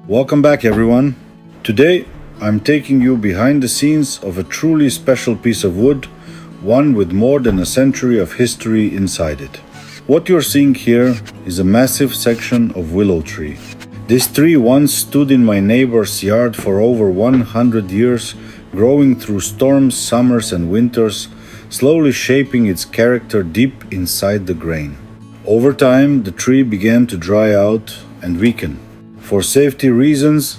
Welcome back, everyone. Today I'm taking you behind the scenes of a truly special piece of wood, one with more than a century of history inside it. What you're seeing here is a massive section of willow tree. This tree once stood in my neighbor's yard for over 100 years, growing through storms, summers and winters, slowly shaping its character deep inside the grain. Over time, the tree began to dry out and weaken. For safety reasons,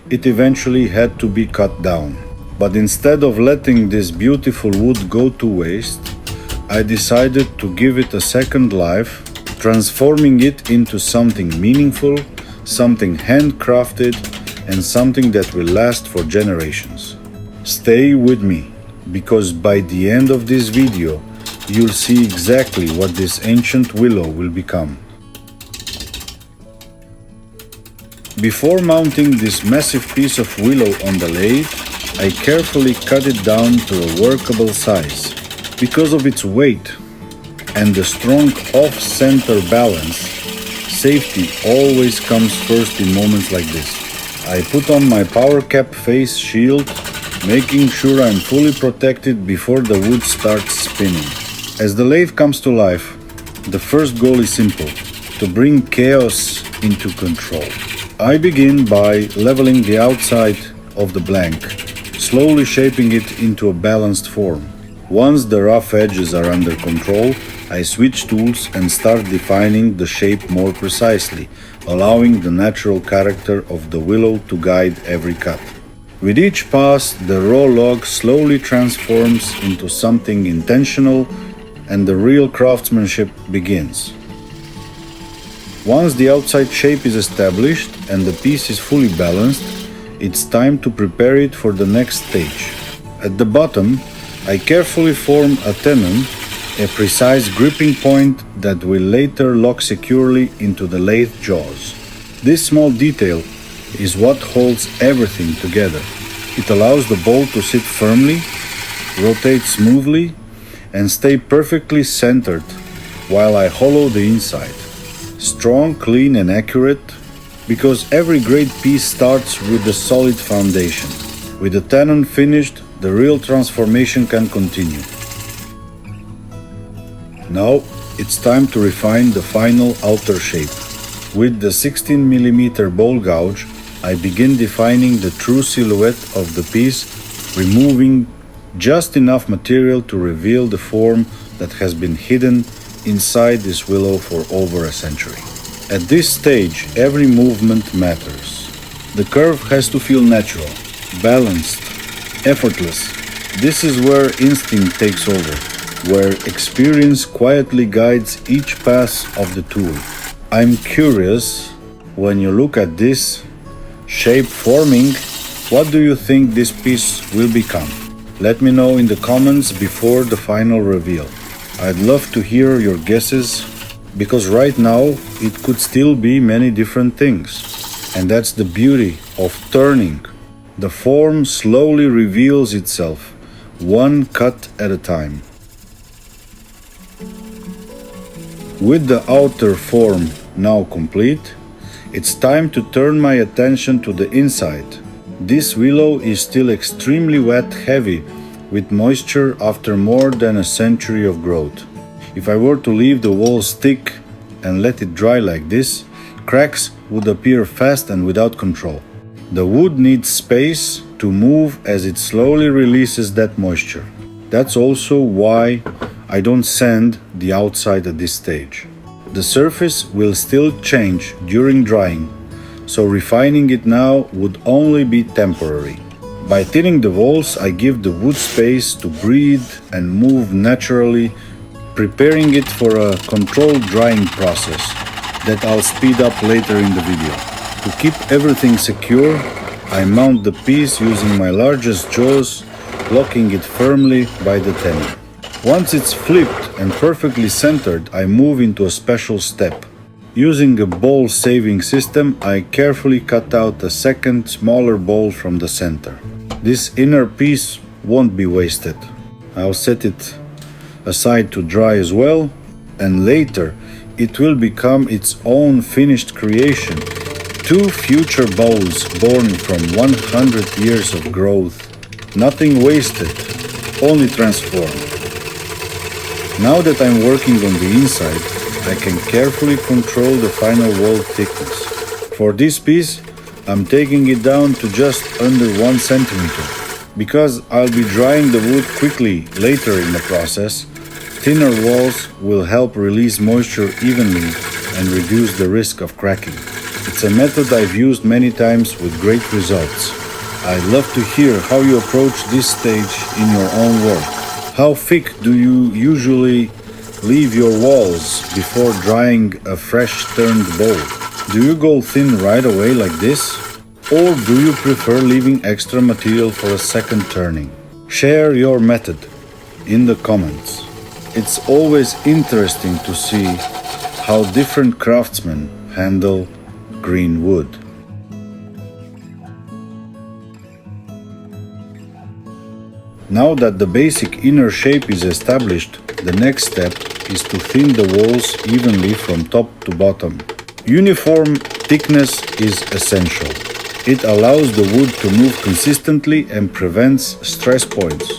it eventually had to be cut down. But instead of letting this beautiful wood go to waste, I decided to give it a second life, transforming it into something meaningful, something handcrafted, and something that will last for generations. Stay with me, because by the end of this video, you'll see exactly what this ancient willow will become. Before mounting this massive piece of willow on the lathe, I carefully cut it down to a workable size. Because of its weight and the strong off-center balance, safety always comes first in moments like this. I put on my power cap face shield, making sure I'm fully protected before the wood starts spinning. As the lathe comes to life, the first goal is simple: to bring chaos into control. I begin by leveling the outside of the blank, slowly shaping it into a balanced form. Once the rough edges are under control, I switch tools and start defining the shape more precisely, allowing the natural character of the willow to guide every cut. With each pass, the raw log slowly transforms into something intentional, and the real craftsmanship begins. Once the outside shape is established and the piece is fully balanced, it's time to prepare it for the next stage. At the bottom, I carefully form a tenon, a precise gripping point that will later lock securely into the lathe jaws. This small detail is what holds everything together. It allows the bowl to sit firmly, rotate smoothly, and stay perfectly centered while I hollow the inside. Strong, clean and accurate, because every great piece starts with a solid foundation. With the tenon finished, the real transformation can continue. Now it's time to refine the final outer shape. With the 16mm ball gouge, I begin defining the true silhouette of the piece, removing just enough material to reveal the form that has been hidden inside this willow for over a century. At this stage, every movement matters. The curve has to feel natural, balanced, effortless. This is where instinct takes over, where experience quietly guides each pass of the tool. I'm curious, when you look at this shape forming, what do you think this piece will become? Let me know in the comments before the final reveal. I'd love to hear your guesses, because right now it could still be many different things. And that's the beauty of turning. The form slowly reveals itself, one cut at a time. With the outer form now complete, it's time to turn my attention to the inside. This willow is still extremely wet, heavy, with moisture after more than a century of growth. If I were to leave the walls thick and let it dry like this, cracks would appear fast and without control. The wood needs space to move as it slowly releases that moisture. That's also why I don't sand the outside at this stage. The surface will still change during drying, so refining it now would only be temporary. By thinning the walls, I give the wood space to breathe and move naturally, preparing it for a controlled drying process that I'll speed up later in the video. To keep everything secure, I mount the piece using my largest jaws, locking it firmly by the tenon. Once it's flipped and perfectly centered, I move into a special step. Using a ball saving system, I carefully cut out a second, smaller ball from the center. This inner piece won't be wasted. I'll set it aside to dry as well, and later it will become its own finished creation, Two future bowls born from 100 years of growth. Nothing wasted, only transformed. Now that I'm working on the inside, I can carefully control the final wall thickness. For this piece, I'm taking it down to just under 1 centimeter. Because I'll be drying the wood quickly later in the process, thinner walls will help release moisture evenly and reduce the risk of cracking. It's a method I've used many times with great results. I'd love to hear how you approach this stage in your own work. How thick do you usually leave your walls before drying a fresh turned bowl? Do you go thin right away like this? Or do you prefer leaving extra material for a second turning? Share your method in the comments. It's always interesting to see how different craftsmen handle green wood. Now that the basic inner shape is established, the next step is to thin the walls evenly from top to bottom. Uniform thickness is essential. It allows the wood to move consistently and prevents stress points.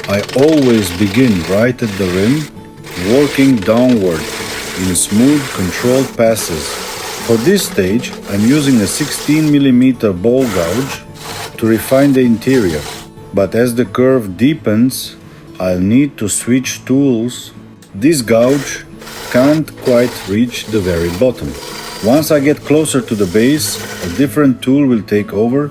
I always begin right at the rim, working downward in smooth, controlled passes. For this stage, I'm using a 16 mm ball gouge to refine the interior. But as the curve deepens, I'll need to switch tools. This gouge can't quite reach the very bottom. Once I get closer to the base, a different tool will take over,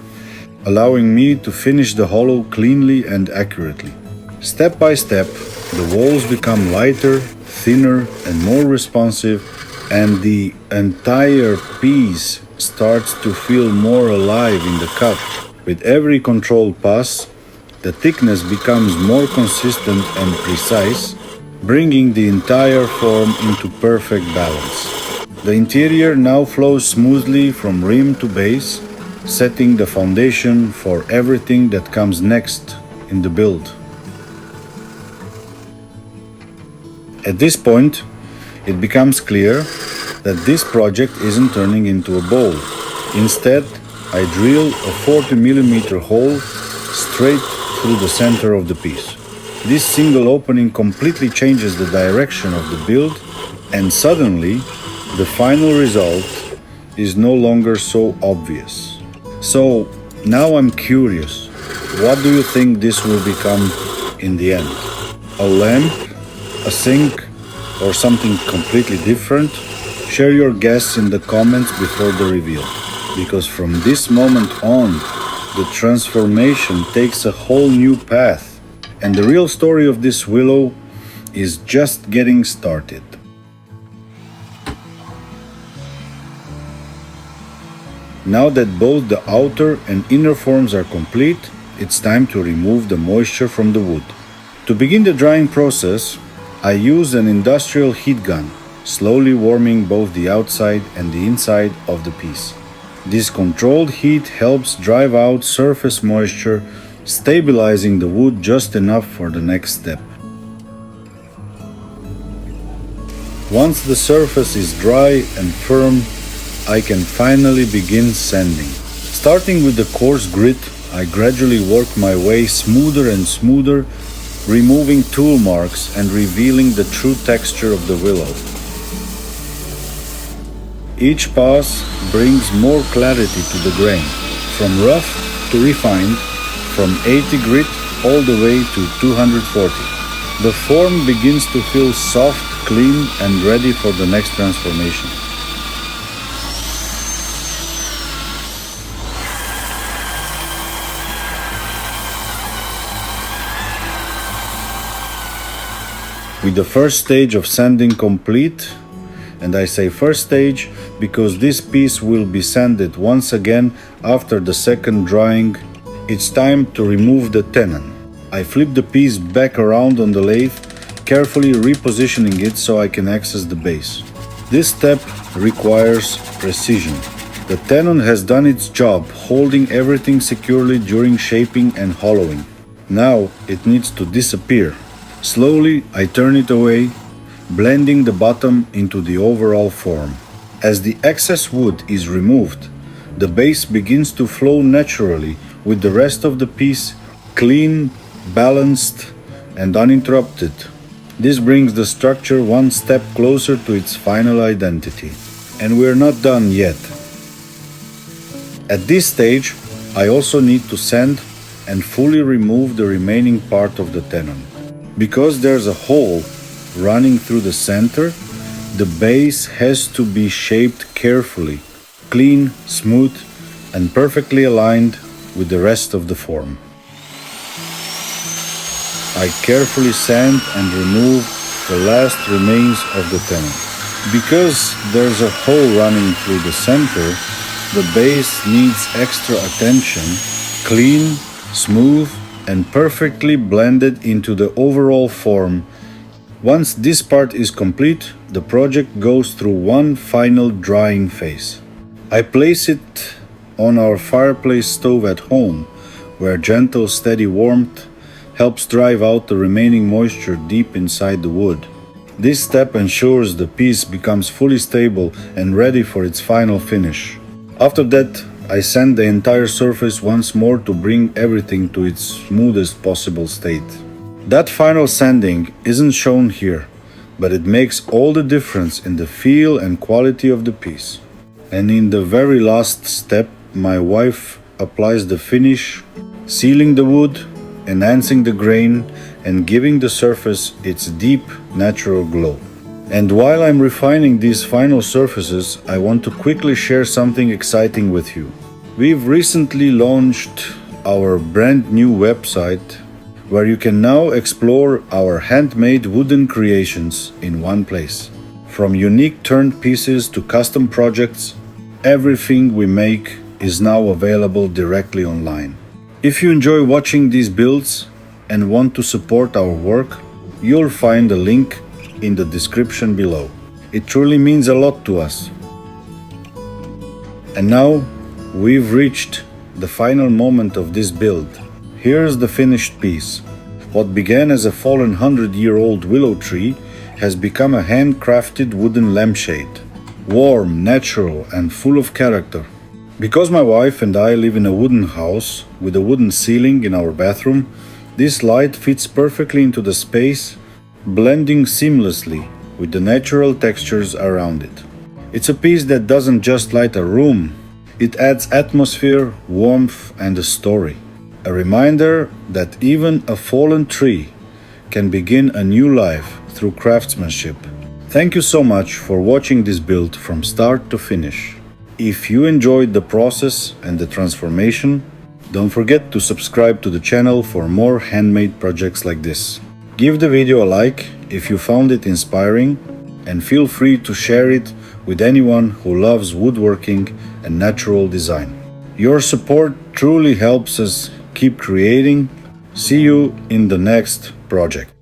allowing me to finish the hollow cleanly and accurately. Step by step, the walls become lighter, thinner, and more responsive, and the entire piece starts to feel more alive in the cut. With every controlled pass, the thickness becomes more consistent and precise, bringing the entire form into perfect balance. The interior now flows smoothly from rim to base, setting the foundation for everything that comes next in the build. At this point, it becomes clear that this project isn't turning into a bowl. Instead, I drill a 40 mm hole straight through the center of the piece. This single opening completely changes the direction of the build, and suddenly, the final result is no longer so obvious. So now I'm curious, what do you think this will become in the end? A lamp, a sink, or something completely different? Share your guess in the comments before the reveal, because from this moment on, the transformation takes a whole new path, and the real story of this willow is just getting started. Now that both the outer and inner forms are complete, it's time to remove the moisture from the wood. To begin the drying process, I use an industrial heat gun, slowly warming both the outside and the inside of the piece. This controlled heat helps drive out surface moisture, stabilizing the wood just enough for the next step. Once the surface is dry and firm, I can finally begin sanding. Starting with the coarse grit, I gradually work my way smoother and smoother, removing tool marks and revealing the true texture of the willow. Each pass brings more clarity to the grain, from rough to refined, from 80 grit all the way to 240. The form begins to feel soft, clean, and ready for the next transformation. With the first stage of sanding complete, and I say first stage because this piece will be sanded once again after the second drying, it's time to remove the tenon. I flip the piece back around on the lathe, carefully repositioning it so I can access the base. This step requires precision. The tenon has done its job, holding everything securely during shaping and hollowing. Now it needs to disappear. Slowly, I turn it away, blending the bottom into the overall form. As the excess wood is removed, the base begins to flow naturally with the rest of the piece clean, balanced, and uninterrupted. This brings the structure one step closer to its final identity. And we're not done yet. At this stage, I also need to sand and fully remove the remaining part of the tenon. Because there's a hole running through the center, the base has to be shaped carefully, clean, smooth, and perfectly aligned with the rest of the form. I carefully sand and remove the last remains of the tenon. Because there's a hole running through the center, the base needs extra attention, clean, smooth, and perfectly blended into the overall form. Once this part is complete, the project goes through one final drying phase. I place it on our fireplace stove at home, where gentle, steady warmth helps drive out the remaining moisture deep inside the wood. This step ensures the piece becomes fully stable and ready for its final finish. After that, I sand the entire surface once more to bring everything to its smoothest possible state. That final sanding isn't shown here, but it makes all the difference in the feel and quality of the piece. And in the very last step, my wife applies the finish, sealing the wood, enhancing the grain, and giving the surface its deep, natural glow. And while I'm refining these final surfaces, I want to quickly share something exciting with you. We've recently launched our brand new website, where you can now explore our handmade wooden creations in one place. From unique turned pieces to custom projects, everything we make is now available directly online. If you enjoy watching these builds and want to support our work, you'll find a link in the description below. It truly means a lot to us. And now we've reached the final moment of this build. Here's the finished piece. What began as a fallen 100-year-old willow tree has become a handcrafted wooden lampshade. Warm, natural, and full of character. Because my wife and I live in a wooden house with a wooden ceiling in our bathroom, this light fits perfectly into the space, blending seamlessly with the natural textures around it. It's a piece that doesn't just light a room, it adds atmosphere, warmth, and a story. A reminder that even a fallen tree can begin a new life through craftsmanship. Thank you so much for watching this build from start to finish. If you enjoyed the process and the transformation, don't forget to subscribe to the channel for more handmade projects like this. Give the video a like if you found it inspiring, and feel free to share it with anyone who loves woodworking and natural design. Your support truly helps us keep creating. See you in the next project.